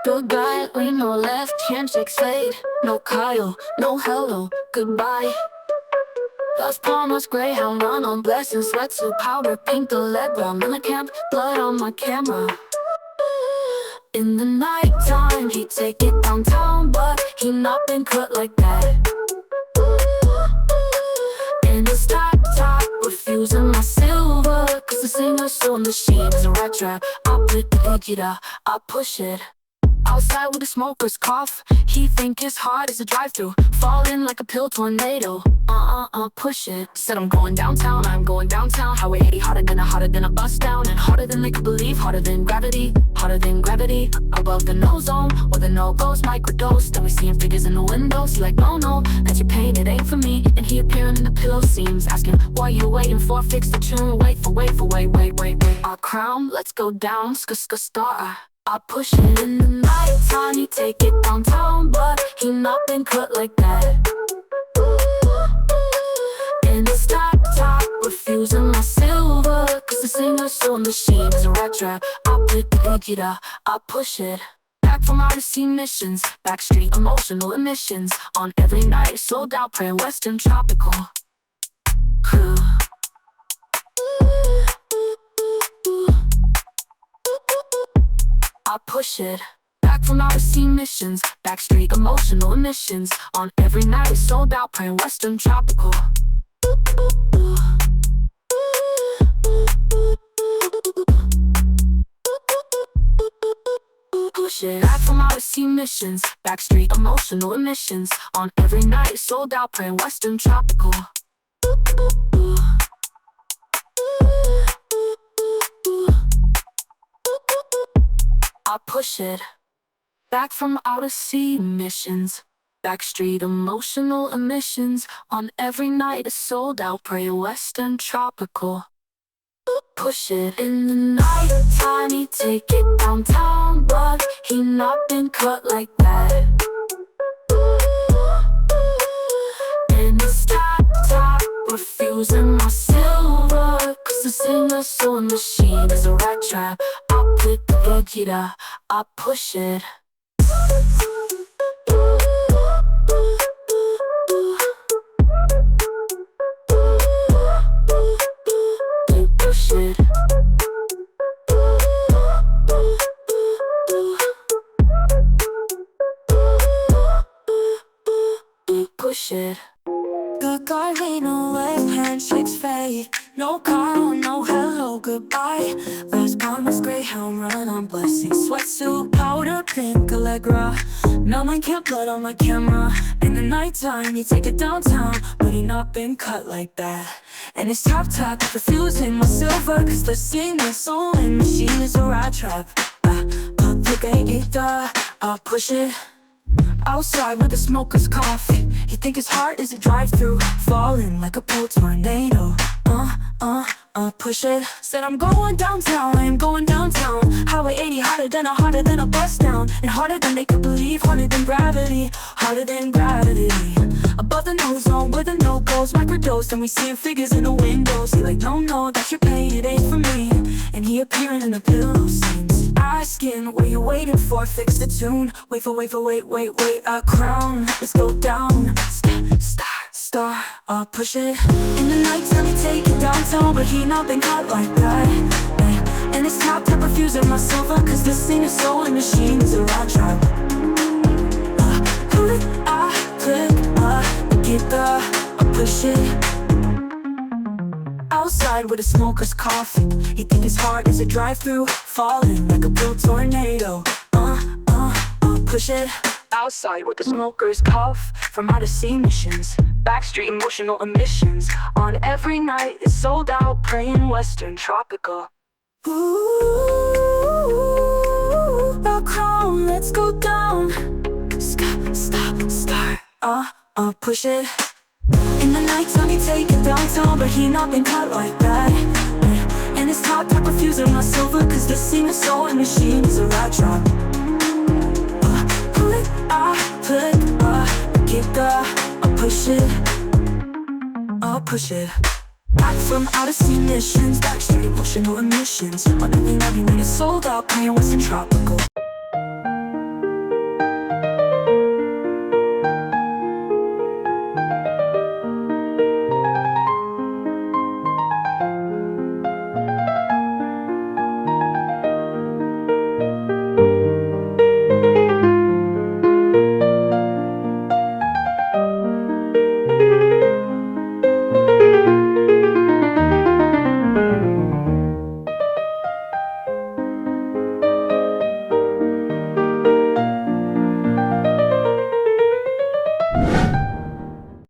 Goodbye, we no left, handshakes fade. No Kyle, no hello, goodbye. Las Palmas, Greyhound, run on blessings, sweatsuit, powder, pink, the lead brown in the camp, blood on my camera. In the night time, he take it downtown, but he not been cut like that. In the stock top, refusing my silver, cause the singer's soul machine is a rat trap. I put the guitar, I push it. Outside with the smokers cough, he think his heart is a drive-through, falling like a pill tornado. Push it. Said I'm going downtown, Highway 80 hotter than a bus down, and harder than they could believe, harder than gravity. Above the no zone, where the no goes, microdose. Then we seeing figures in the windows, he like, no, that's your pain, it ain't for me. And he appearing in the pillow seams, asking, what you waiting for? Fix the tune, wait. Our crown, let's go down, star. I push it in the night time, he take it downtown, but he not been cut like that. In the stock top, refusing my silver, cause the singer's soul machine is a rat trap. I put the guitar, I push it. Back from Odyssey missions, backstreet emotional emissions. On every night, sold out, praying Western tropical. I push it. Back from Odyssey missions, backstreet emotional emissions. On every night, sold out, praying Western tropical. Push it. Back from Odyssey missions, backstreet emotional emissions. On every night, sold out, praying Western tropical. I push it. Back from outer sea missions, backstreet emotional emissions. On every night it's sold out, praying Western tropical. Push it. In the night time, he take it downtown, but he not been cut like that. In his top, refusing my silver, cause the singer's soul machine is a rat trap. I put the guitar, I push it. Push it. Push it. Good guy, lean away, handshakes fade. No Carl, no hello, goodbye. Las Palmas, Greyhound, run on blessings, sweatsuit, powder, pink, Allegra. Now my camp, blood on my camera. In the nighttime, he take it downtown, but he not been cut like that. And his top, refusing my silver, cause the singer's soul and machine is a rat trap. Pick a guitar, I push it. Outside with the smokers cough, he think his heart is a drive-through, falling like a pill tornado. Push it. Said I'm going downtown, I am going downtown. Highway 80 hotter than a bus down, and harder than they could believe, harder than gravity. Above the no zone, where the no goes, microdose. And we seeing figures in the windows, he like, no, that's your pain, it ain't for me. And he appearing in the pillow scenes, asking, what you waiting for? Fix the tune, wait. A crown, let's go down, star, push it. In the night time, he take it downtown, but he not been caught like that. And his top refusing my silver, cause this singer's soul and machine is a rat trap. Pull it, I click, the guitar, I push it. Outside with the smokers coughing, he think his heart is a drive-through, falling like a pill tornado. Push it. Outside with the smokers cough, from out of sea missions, backstreet emotional emissions. On every night it's sold out, praying Western tropical. Our crown, let's go down. Start. Push it. In the night time, he take it downtown, but he not been cut like that. And his top refusing my silver, cause the singer's soul and machine is a rat trap. Guitar, I push it. Back from outer sea missions, backstreet emotional emissions. On every night, it's sold out, playing Western tropical.